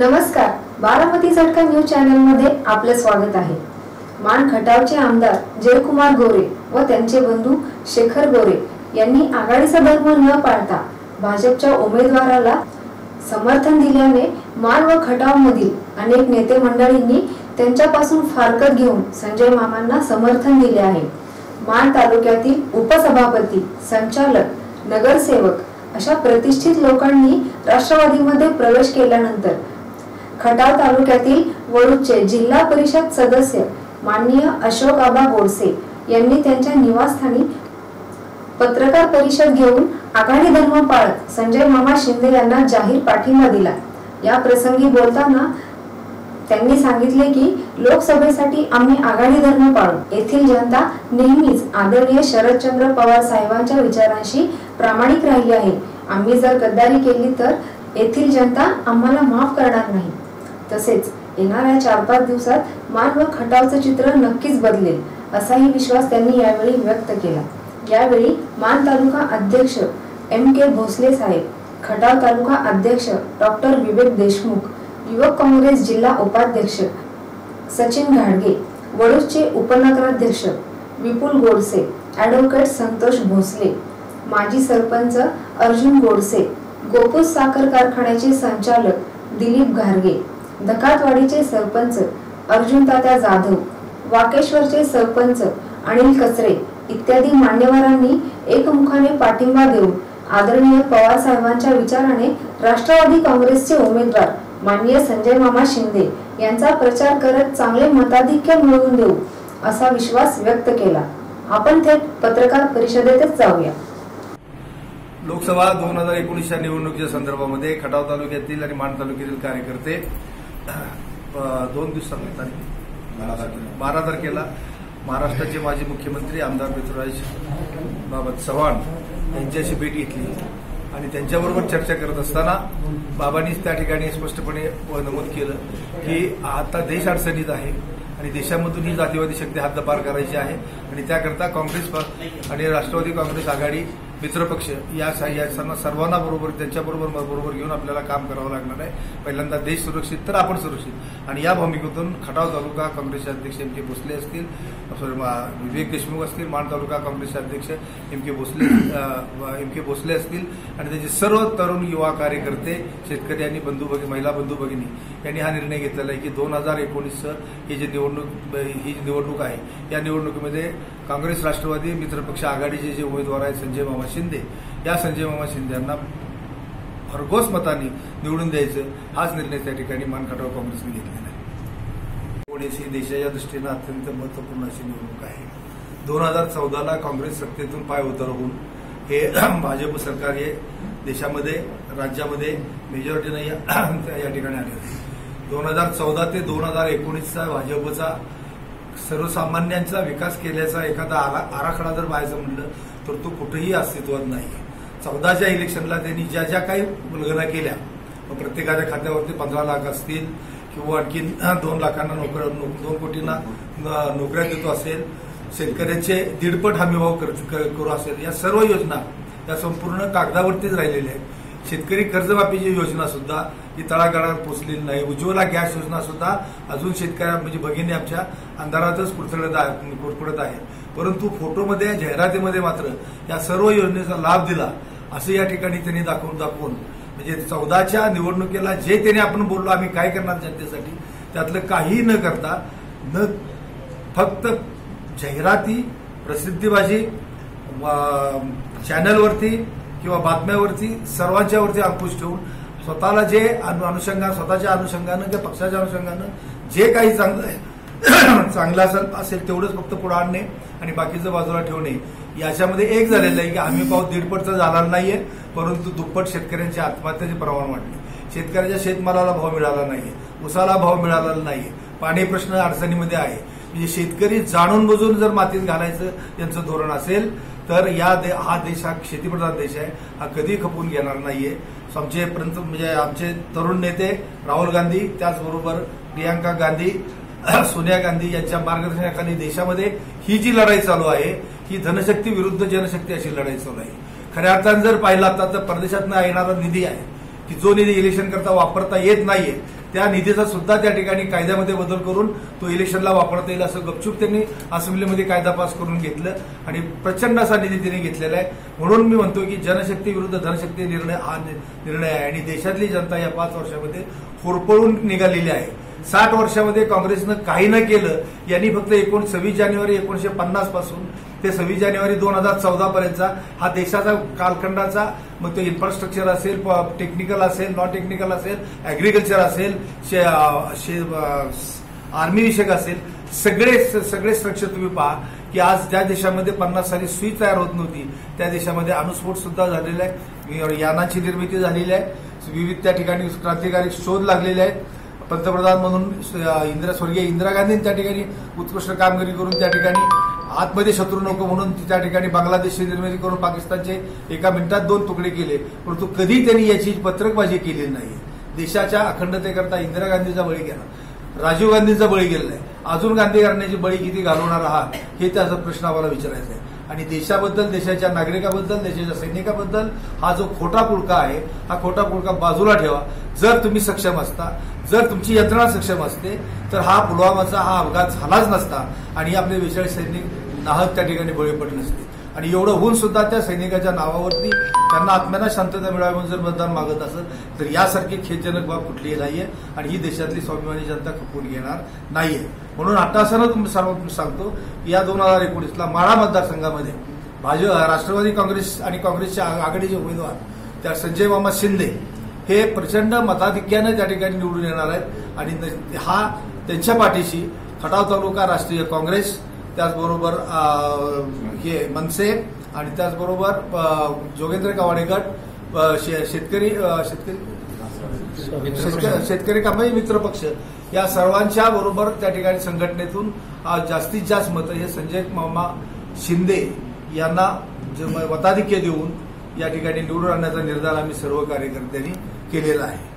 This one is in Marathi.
नमस्कार, बारामती झटका न्यूज चॅनल मध्ये आपले स्वागत आहे। मान खटावचे आमदार जयकुमार गोरे व त्यांचे बंधू शेखर गोरे यांनी आघाडीचा धर्म न पाळता भाजपच्या उमेदवाराला समर्थन दिल्याने मान व खटाव मधील अनेक नेते मंडळींनी त्यांच्यापासून फारकत घेऊन संजय मामांना समर्थन दिले आहे। मान तालुक्यातील उपसभापती, संचालक, नगरसेवक अशा प्रतिष्ठित लोकांनी राष्ट्रवादीमध्ये प्रवेश केल्यानंतर खटाव तालुक्यातील वडूजचे जिल्हा परिषद सदस्य माननीय अशोक आबा गोडसे यांनी त्यांच्या निवासस्थानी पत्रकार परिषद घेऊन आघाडी धर्म पाळत संजय मामा शिंदे यांना जाहीर पाठिंबा दिला। या प्रसंगी बोलताना त्यांनी सांगितले की लोकसभेसाठी आम्ही आघाडी धर्म पाळू। येथील जनता नेहमीच आदरणीय शरदचंद्र पवार साहेबांच्या विचारांशी प्रामाणिक राहिली आहे। आम्ही जर गद्दारी केली तर येथील जनता आम्हाला माफ करणार नाही। तसेच येणाऱ्या 4-5 दिवसात मान व खटावचे चित्र नक्कीच बदलेल असाही विश्वास त्यांनी यावेळी व्यक्त केला। यावेळी मान तालुका अध्यक्ष MK भोसले साहेब, खटाव तालुका अध्यक्ष डॉक्टर विवेक देशमुख, युवक काँग्रेस जिल्हा उपाध्यक्ष सचिन घाडगे, वडूजचे उपनगराध्यक्ष विपुल गोडसे, ॲडव्होकेट संतोष भोसले, माजी सरपंच अर्जुन गोडसे, गोपूस साखर कारखान्याचे संचालक दिलीप घारगे, धकातवाडीचे सरपंच अर्जुन तात्या जाधव, वाकेश्वरचे सरपंच अनिल कचरे इत्यादी मान्यवरांनी एकमुखाने पाठिंबा देऊन आदरणीय पवार साहेबांच्या विचाराने राष्ट्रवादी काँग्रेसचे उमेदवार माननीय संजय मामा शिंदे यांचा प्रचार करत चांगले मताधिक्य मिळवून देऊ असा विश्वास व्यक्त केला। आपण थेट पत्रकार परिषदेतच जाऊया। लोकसभा 2019च्या निवडणुकीच्या संदर्भामध्ये खटाव तालुक्यातील आणि मान तालुक्यातील कार्यकर्ते 2 दिवसांनी 12 तारखेला महाराष्ट्राचे माजी मुख्यमंत्री आमदार पृथ्वीराज बाबा चव्हाण यांच्याशी भेट घेतली आणि त्यांच्याबरोबर चर्चा करत असताना बाबांनीच त्या ठिकाणी स्पष्टपणे नमूद केलं की आता देश अडचणीत आहे आणि देशामधून ही जातीवादी शक्ती हद्दपार करायची आहे आणि त्याकरता काँग्रेस आणि राष्ट्रवादी काँग्रेस आघाडी मित्रपक्ष या सर्वांना बरोबर त्यांच्याबरोबर घेऊन आपल्याला काम करावं लागणार आहे। पहिल्यांदा देश सुरक्षित तर आपण सुरक्षित आणि या भूमिकेतून खटाव तालुका काँग्रेसचे अध्यक्ष MK भोसले असतील, विवेक देशमुख असतील, मान तालुका काँग्रेसचे अध्यक्ष MK भोसले असतील आणि त्याचे सर्व तरुण युवा कार्यकर्ते, शेतकरी आणि महिला बंधू भगिनी यांनी हा निर्णय घेतलेला आहे की 2019 ही जी निवडणूक आहे या निवडणुकीमध्ये काँग्रेस राष्ट्रवादी मित्रपक्ष आघाडीचे जे उमेदवार आहेत संजय मामा शिंदे, या संजय मामा शिंदे यांना भरघोस मतांनी निवडून द्यायचं हाच निर्णय त्या ठिकाणी मान खटाव काँग्रेसने घेतलेला आहे। देशाच्या दृष्टीनं अत्यंत महत्वपूर्ण अशी निवडणूक आहे। 2014ला काँग्रेस सत्तेतून पाय उतरवून हे भाजप सरकार हे देशामध्ये राज्यामध्ये मेजॉरिटीने या ठिकाणी आले। 2014 ते 2019चा भाजपचा सर्वसामान्यांचा विकास केल्याचा एखादा आराखडा जर पाहायचं म्हणलं तर तो कुठेही अस्तित्वात नाही। 14च्या इलेक्शनला त्यांनी ज्या काही उल्लंघना केल्या, प्रत्येकाच्या खात्यावरती 15 लाख असतील किंवा आणखी 2 लाखांना 2 कोटींना नोकऱ्या देतो असेल, शेतकऱ्यांचे 1.5 हमीभाव करू असेल, या सर्व योजना या संपूर्ण कागदावरतीच राहिलेल्या आहेत। शेतकरी कर्जमाफीची योजना सुद्धा ही तळागाळावर पोहोचलेली नाही। उज्ज्वला गॅस योजना सुद्धा अजून शेतकऱ्या म्हणजे भगिनी आमच्या अंधारातच कुरकुडत आहे। परंतु फोटोमध्ये जाहिरातीमध्ये मात्र या सर्व योजनेचा लाभ दिला असं या ठिकाणी त्यांनी दाखवून म्हणजे 14च्या निवडणुकीला जे त्यांनी आपण बोललो आम्ही काय करणार जनतेसाठी त्यातलं काही न करता फक्त जाहिराती, प्रसिद्धीबाजी, चॅनलवरती किंवा बातम्यावरती सर्वांच्यावरती अंकुश ठेवून स्वतःला जे स्वतःच्या अनुषंगानं किंवा पक्षाच्या अनुषंगानं जे काही चांगलं असेल तेवढंच फक्त पुढे आणणे आणि बाकीचं बाजूला ठेवणे याच्यामध्ये एक झालेलं आहे की आम्ही पाऊस 1.5 झाला नाहीये, परंतु दुप्पट शेतकऱ्यांच्या आत्महत्याचे प्रमाण वाढले। शेतकऱ्याच्या शेतमालाला भाव मिळाला नाहीये, उसाला भाव मिळाला नाहीये, पाणी प्रश्न अडचणीमध्ये आहे। म्हणजे शेतकरी जाणून बुजून जर मातीत घालायचं त्यांचं धोरण असेल तर हा देश हा शेतीप्रधान देश आहे, हा कधी खपून घेणार नाहीये। आमचे तरुण नेते राहुल गांधी, त्याचबरोबर प्रियांका गांधी, सोनिया गांधी यांच्या मार्गदर्शनाखाली देशामध्ये ही जी लढाई चालू आहे ही धनशक्ती विरुद्ध जनशक्ती अशी लढाई चालू आहे। खऱ्या अर्थानं जर पाहिलं तर परदेशातून येणारा निधी आहे की जो निधी इलेक्शन करता वापरता येत नाहीये त्या निधीचा सुद्धा त्या ठिकाणी कायद्यामध्ये बदल करून तो इलेक्शनला वापरता येईल असं गपचूप त्यांनी असेंब्लीमध्ये कायदा पास करून घेतलं आणि प्रचंड असा निधी त्यांनी घेतलेला आहे. म्हणून मी म्हणतो की जनशक्ती विरुद्ध धनशक्ती निर्णय हा निर्णय आहे आणि देशातली जनता या 5 वर्षामध्ये होरपळून निघालेली आहे. 60 वर्षामध्ये काँग्रेसनं काही न केलं. यांनी फक्त 26 जानेवारी 1950 पासून ते 26 जानेवारी 2014 पर्यंतचा हा देशाचा कालखंडाचा मग तो इन्फ्रास्ट्रक्चर असेल, टेक्निकल असेल, नॉन टेक्निकल असेल, अॅग्रिकल्चर असेल, आर्मी विषयक असेल, सगळे स्ट्रक्चर तुम्ही पहा की आज ज्या देशामध्ये 50 साली सुई तयार होत नव्हती त्या देशामध्ये अणुस्फोट सुद्धा झालेला आहे, यानाची निर्मिती झालेली आहे, विविध त्या ठिकाणी क्रांतिकारी शोध लागलेले आहेत. पंतप्रधान म्हणून स्वर्गीय इंदिरा गांधींनी त्या ठिकाणी उत्कृष्ट कामगिरी करून त्या ठिकाणी आतमध्ये शत्रू नको म्हणून त्या ठिकाणी बांगलादेशची निर्मिती करून पाकिस्तानचे एका मिनिटात 2 तुकडे केले. परंतु कधी त्यांनी याची पत्रकबाजी केलेली नाही. देशाच्या अखंडतेकरता इंदिरा गांधीचा बळी गेला, राजीव गांधींचा बळी गेलेला आहे. अजून गांधी घराण्याची बळी किती घालवणार आहात हे त्याचा प्रश्न आम्हाला विचारायचा आहे. आणि देशाबद्दल, देशाच्या नागरिकाबद्दल, देशाच्या सैनिकाबद्दल हा जो खोटा पुळका आहे हा खोटा पुळका बाजूला ठेवा. जर तुम्ही सक्षम असता, जर तुमची यंत्रणा सक्षम असते तर हा पुलवामाचा हा अपघात झालाच नसता आणि आपले 42 सैनिक नाहक त्या ठिकाणी बळी पडले नसते. आणि एवढं होऊन सुद्धा त्या सैनिकाच्या नावावरती त्यांना आत्म्यांना शांतता मिळावी म्हणून जर मतदान मागत असेल तर यासारखी खेदजनक बाब कुठलीही नाहीये आणि ही देशातली स्वाभिमानी जनता खपवून घेणार नाहीये. म्हणून अट्टासानं सांगतो की या 2019ला माढा मतदारसंघामध्ये राष्ट्रवादी काँग्रेस आणि काँग्रेसच्या आघाडीचे उमेदवार त्या संजय मामा शिंदे हे प्रचंड मताधिक्यानं त्या ठिकाणी निवडून येणार आहेत आणि हा त्यांच्या पाठीशी खटाव तालुका राष्ट्रीय काँग्रेस, त्याचबरोबर हे मनसे आणि त्याचबरोबर जोगेंद्र कवाडे गट, शेतकरी कामगार मित्र पक्ष या सर्वांच्या बरोबर त्या ठिकाणी संघटनेतून जास्तीत जास्त मतं हे संजय मामा शिंदे यांना मताधिक्य देऊन या ठिकाणी निवडून आणण्याचा निर्धार आम्ही सर्व कार्यकर्त्यांनी केलेला आहे.